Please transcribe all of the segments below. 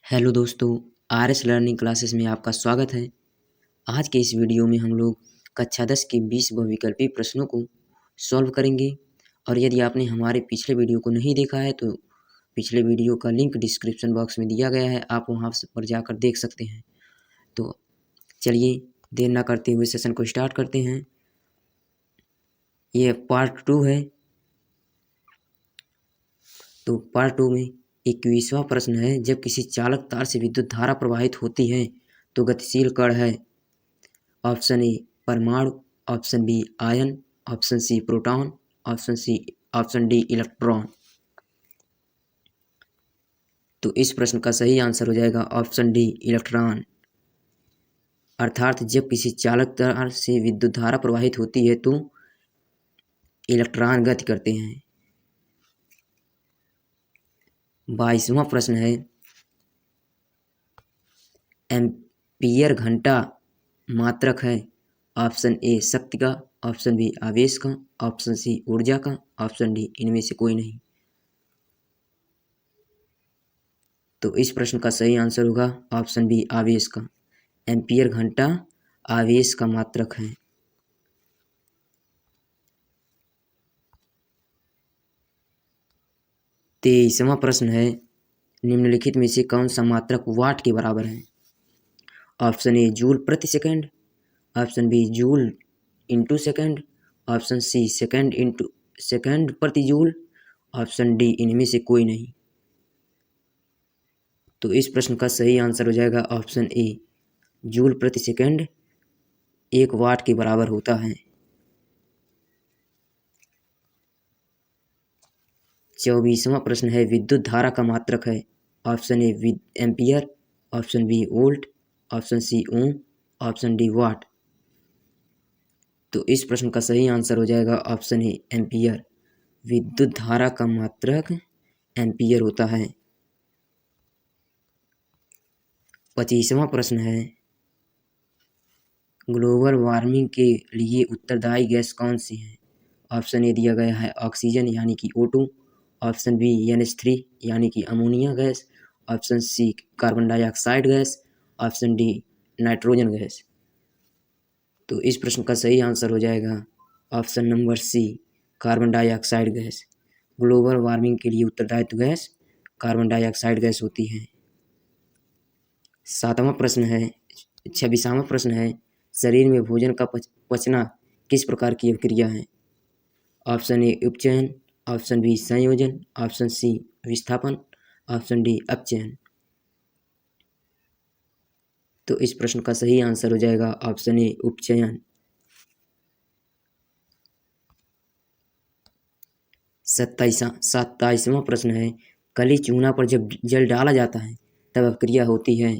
Hello दोस्तों, RS. Learning classes में आपका स्वागत है। आज के इस वीडियो में हम लोग कक्षा 10 के 20 बहुविकल्पी प्रश्नों को सॉल्व करेंगे। और यदि आपने हमारे पिछले वीडियो को नहीं देखा है तो पिछले वीडियो का लिंक डिस्क्रिप्शन बॉक्स में दिया गया है, आप वहां पर जाकर देख सकते हैं। तो चलिए देर ना करते हुए सेशन को स्टार्ट करते हैं। ये पार्ट 2 है। तो पार्ट 2 में 21वां प्रश्न है, जब किसी चालक तार से विद्युत धारा प्रवाहित होती है तो गतिशील कण है। ऑप्शन ए परमाणु, ऑप्शन बी आयन, option C proton, option D electron. तो इस प्रश्न का सही आंसर हो जाएगा ऑप्शन डी इलेक्ट्रॉन। अर्थात जब किसी चालक तार से विद्युत धारा प्रवाहित होती है तो इलेक्ट्रॉन गति करते हैं। 22वां प्रश्न है, एम्पियर घंटा मात्रक है। ऑप्शन ए शक्ति का, ऑप्शन बी आवेश का, ऑप्शन सी ऊर्जा का, ऑप्शन डी इनमें से कोई नहीं। तो इस प्रश्न का सही आंसर होगा ऑप्शन बी आवेश का। एम्पियर घंटा आवेश का मात्रक है। 23वां प्रश्न है, निम्नलिखित में से कौन सा मात्रक वाट के बराबर है। ऑप्शन ए जूल प्रति second, option B joule into second, option C second into second प्रति जूल, ऑप्शन डी इनमें से कोई नहीं। तो इस प्रश्न का सही आंसर हो जाएगा ऑप्शन ए जूल प्रति सेकंड 1 वाट के बराबर होता है। 24वां प्रश्न है, विद्युत धारा का मात्रक है। Option A ampere, option B volt, option C ohm, option D watt. तो इस प्रश्न का सही आंसर हो जाएगा ऑप्शन ए एम्पियर। विद्युत धारा का मात्रक एम्पियर होता है। 25वां प्रश्न है, ग्लोबल वार्मिंग के लिए उत्तरदायी गैस कौन सी है। ऑप्शन ए दिया गया है ऑक्सीजन यानी कि O2, ऑप्शन बी NH3 यानी कि ammonia gas, option C carbon dioxide gas, option D nitrogen gas. तो इस प्रश्न का सही आंसर हो जाएगा option number C carbon dioxide gas. Global warming के लिए उत्तरदायित्व गैस कार्बन डाइऑक्साइड गैस होती है। 26वां प्रश्न है, शरीर में भोजन का पचना किस प्रकार की अभिक्रिया है। ऑप्शन ए उपचयन, ऑप्शन बी संयोजन, ऑप्शन सी विस्थापन, ऑप्शन डी अपचयन। तो इस प्रश्न का सही आंसर हो जाएगा ऑप्शन ए उपचयन। 27वां प्रश्न है, कली चूना पर जब जल डाला जाता है तब अभिक्रिया होती है।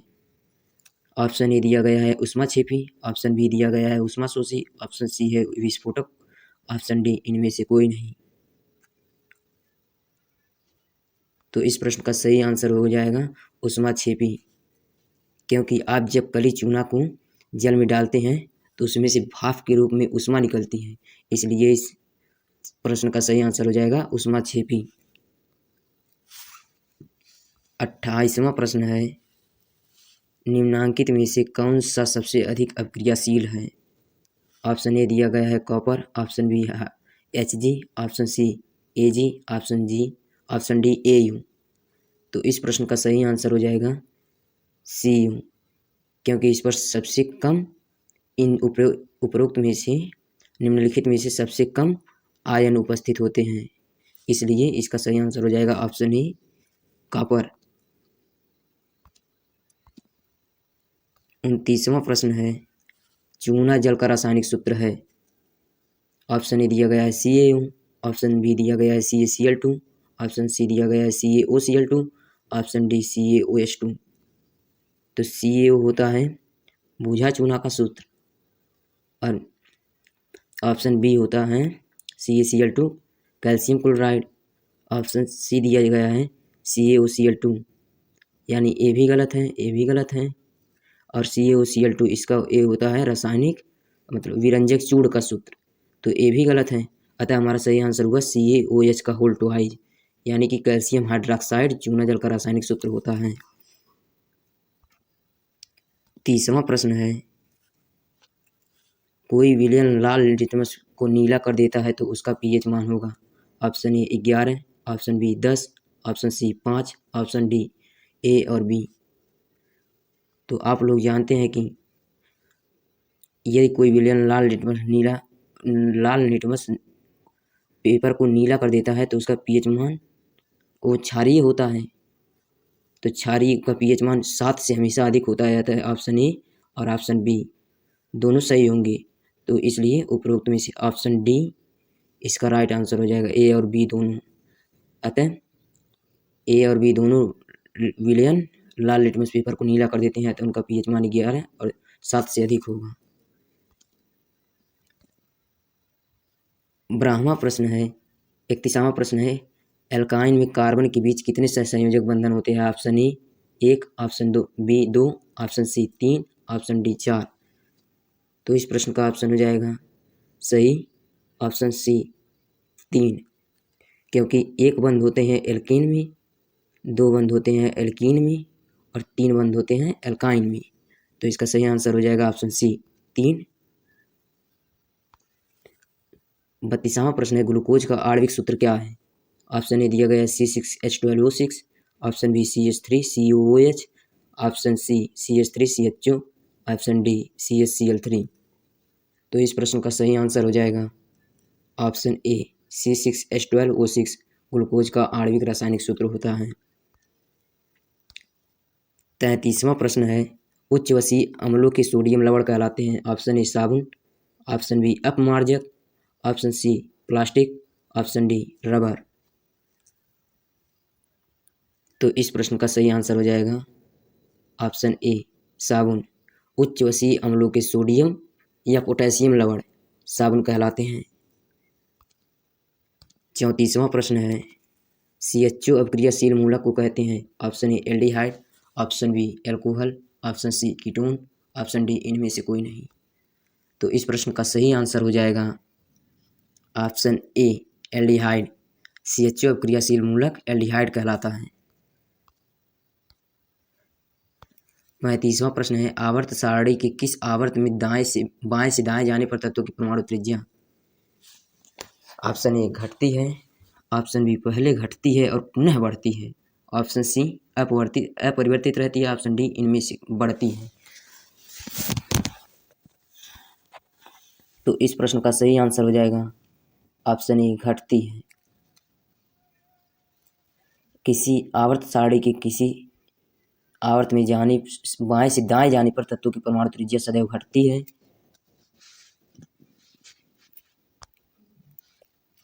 ऑप्शन ए दिया गया है ऊष्माक्षेपी, ऑप्शन बी दिया गया है ऊष्माशोषी, ऑप्शन सी है विस्फोटक, ऑप्शन डी इनमें से कोई नहीं। तो इस प्रश्न का सही आंसर हो जाएगा ऊष्माक्षेपी, क्योंकि आप जब कली चूना को जल में डालते हैं तो उसमें से भाप के रूप में ऊष्मा निकलती है, इसलिए इस प्रश्न का सही आंसर हो जाएगा ऊष्माक्षेपी। 28वां प्रश्न है, निम्नांकित में से कौन सा सबसे अधिक अभिक्रियाशील है। ऑप्शन ए दिया गया है copper, option B Hg, option C Ag, option D Au। तो इस प्रश्न का सही आंसर हो जाएगा Cu, क्योंकि इस पर सबसे कम इन उपरोक्त में से निम्नलिखित में से सबसे कम आयन उपस्थित होते हैं, इसलिए इसका सही आंसर हो जाएगा ऑप्शन ए कॉपर। 29वां प्रश्न है, चूना जल का रासायनिक सूत्र है। ऑप्शन ए दिया गया है CaO, ऑप्शन बी दिया गया है CaCl2, ऑप्शन सी दिया गया है CaOCl2, ऑप्शन डी CaOH2। तो CaO होता है बूझा चूना का सूत्र और ऑप्शन बी होता है CaCl2 calcium chloride, option C दिया गया है CaOCl2, यानी ए भी गलत है, ए भी गलत है और CaOCl2 इसका ए होता है रासायनिक मतलब विरंजक चूड़ का सूत्र, तो ए भी गलत है। अतः हमारा सही आंसर हुआ CaOH का होल टू हाई, यानी कि कैल्शियम हाइड्रोक्साइड चूना जल का रासायनिक सूत्र होता है। 30वां प्रश्न है, कोई विलयन लाल लिटमस को नीला कर देता है तो उसका पीएच मान होगा। Option A 11, option B 10, option C 5, option D A और बी। तो आप लोग जानते हैं कि यदि कोई विलयन लाल लिटमस पेपर को नीला कर देता है तो उसका पीएच मान वो क्षारीय होता है। तो क्षारीय का पीएच मान 7 से हमेशा अधिक होता जाता है। ऑप्शन ए और ऑप्शन बी दोनों सही होंगे। तो इसलिए उपरोक्त में से ऑप्शन डी इसका राइट आंसर हो जाएगा, ए और बी दोनों। अतः ए और बी दोनों विलयन लाल लिटमस पेपर को नीला कर देते हैं तो उनका पीएच मान 11 और 7 से अधिक होगा। 32वां प्रश्न है, 31वां प्रश्न है, एल्काइन में कार्बन के बीच कितने सहसंयोजक बंधन होते हैं। Option A 1, option B 2, option C 3, option D 4। तो इस प्रश्न का ऑप्शन हो जाएगा सही ऑप्शन सी 3, क्योंकि 1 बंध होते हैं एल्केन में, 2 बंध होते हैं एल्कीन में और 3 बंध होते हैं एल्काइन में। तो इसका सही आंसर हो जाएगा ऑप्शन सी 3। 32वां प्रश्न है, ग्लूकोज का आणविक सूत्र क्या है। ऑप्शन ए दिया गया है C6H12O6, option B CH3COOH, option C CH3CHO, option D CHCl3। तो इस प्रश्न का सही आंसर हो जाएगा ऑप्शन ए C6H12O6 ग्लूकोज का आणविक रासायनिक सूत्र होता है। 33वां प्रश्न है, उच्च वसीय अम्लों के सोडियम लवण कहलाते हैं। ऑप्शन ए साबुन, ऑप्शन बी अपमार्जक, option C plastic, option D rubber. तो इस प्रश्न का सही आंसर हो जाएगा ऑप्शन ए साबुन। उच्च वसीय अम्लों के सोडियम या पोटेशियम लवण साबुन कहलाते हैं। 34वां प्रश्न है, CHO अपक्रियाशील मूलक को कहते हैं। Option A aldehyde, option B alcohol, option C ketone, option D इनमें से कोई नहीं। तो इस प्रश्न का सही आंसर हो जाएगा ऑप्शन ए एल्डिहाइड। CHO अपक्रियाशील मूलक एल्डिहाइड कहलाता है। 35वां प्रश्न है, आवर्त सारणी के किस आवर्त में बाएं से दाएं जाने पर तत्वों की परमाणु त्रिज्या। ऑप्शन ए घटती है, ऑप्शन बी पहले घटती है और पुनः बढ़ती है, ऑप्शन सी अपरिवर्तित रहती है, ऑप्शन डी इनमें से बढ़ती है। तो इस प्रश्न का सही आंसर हो जाएगा ऑप्शन ए घटती है। किसी आवर्त सारणी के किसी आवर्त में बाएं से दाएं जाने पर तत्वों की परमाणु त्रिज्या सदैव घटती है।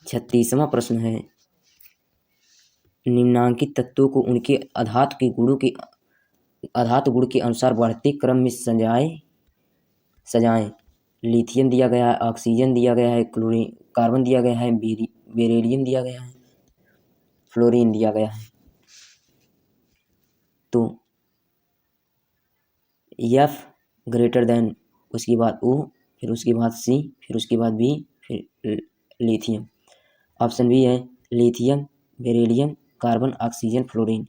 36वां प्रश्न है, निम्नांकित तत्वों को उनके आधातु गुण के अनुसार बढ़ते क्रम में सजाएं। लिथियम दिया गया है, ऑक्सीजन दिया गया है, कार्बन दिया गया है, बेरिलियम दिया गया है, फ्लोरीन दिया गया है। तो F ग्रेटर देन, उसके बाद O, फिर उसके बाद C, फिर उसके बाद B, फिर लिथियम। ऑप्शन बी है lithium, beryllium, carbon, oxygen, fluorine.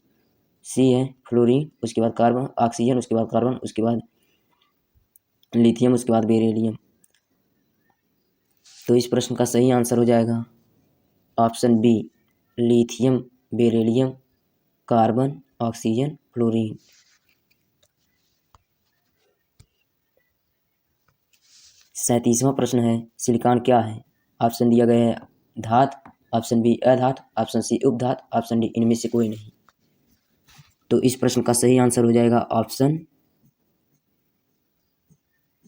C है फ्लोरीन, उसके बाद कार्बन, ऑक्सीजन, उसके बाद कार्बन, उसके बाद लिथियम, उसके बाद बेरिलियम। तो इस प्रश्न का सही आंसर हो जाएगा option B lithium, beryllium, carbon, oxygen, fluorine. 37वां प्रश्न है, सिलिकॉन क्या है। ऑप्शन दिया गया है धातु, ऑप्शन बी अधातु, ऑप्शन सी उपधातु, ऑप्शन डी इनमें से कोई नहीं। तो इस प्रश्न का सही आंसर हो जाएगा ऑप्शन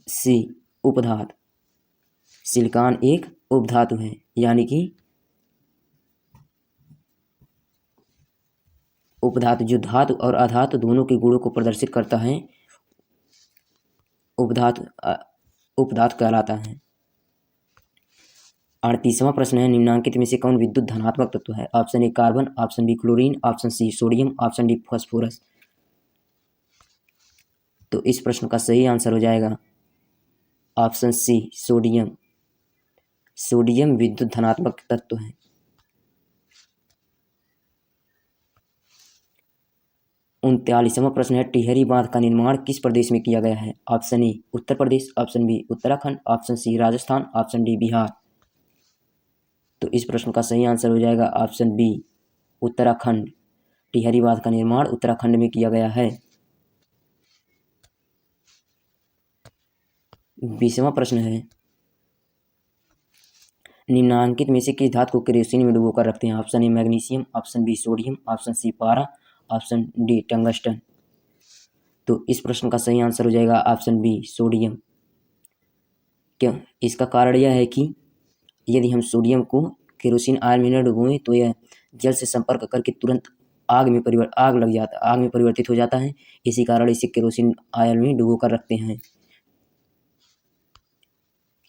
सी उपधातु। सिलिकॉन एक उपधातु है, यानी कि उपधातु जो धातु और अधातु दोनों के गुणों को प्रदर्शित करता है उपधातु कहलाता है। 38वां प्रश्न है, निम्नांकित में से कौन विद्युत धनात्मक तत्व है। Option A carbon, option B chlorine, option C sodium, option D phosphorus. तो इस प्रश्न का सही आंसर हो जाएगा ऑप्शन सी सोडियम। सोडियम विद्युत धनात्मक तत्व है। 39वां प्रश्न है, टिहरी बांध का निर्माण किस प्रदेश में किया गया है? Option A Uttar Pradesh, option B Uttarakhand, option C Rajasthan, option D Bihar. तो इस प्रश्न का सही आंसर हो जाएगा ऑप्शन बी उत्तराखंड। टिहरी बांध का निर्माण उत्तराखंड में किया गया है। 20वां प्रश्न है, निम्नांकित में से किस धातु को केरोसिन में डुबोकर रखते हैं? Option A magnesium, option B sodium, option C पारा, ऑप्शन डी टंगस्टन। तो इस प्रश्न का सही आंसर हो जाएगा ऑप्शन बी सोडियम। क्यों? इसका कारण यह है कि यदि हम सोडियम को केरोसिन ऑयल में न डुबोएं तो यह जल से संपर्क करके तुरंत आग में परिवर्तित हो जाता है। इसी कारण इसे केरोसिन ऑयल में डुबो कर रखते हैं।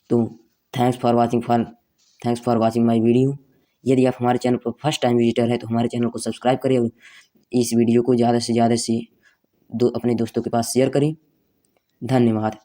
तो thanks for watching my video. यदि आप हमारे चैनल पर फर्स्ट टाइम विजिटर है तो हमारे चैनल को सब्सक्राइब करें और इस वीडियो को ज़्यादा से अपने दोस्तों के पास शेयर करें। धन्यवाद।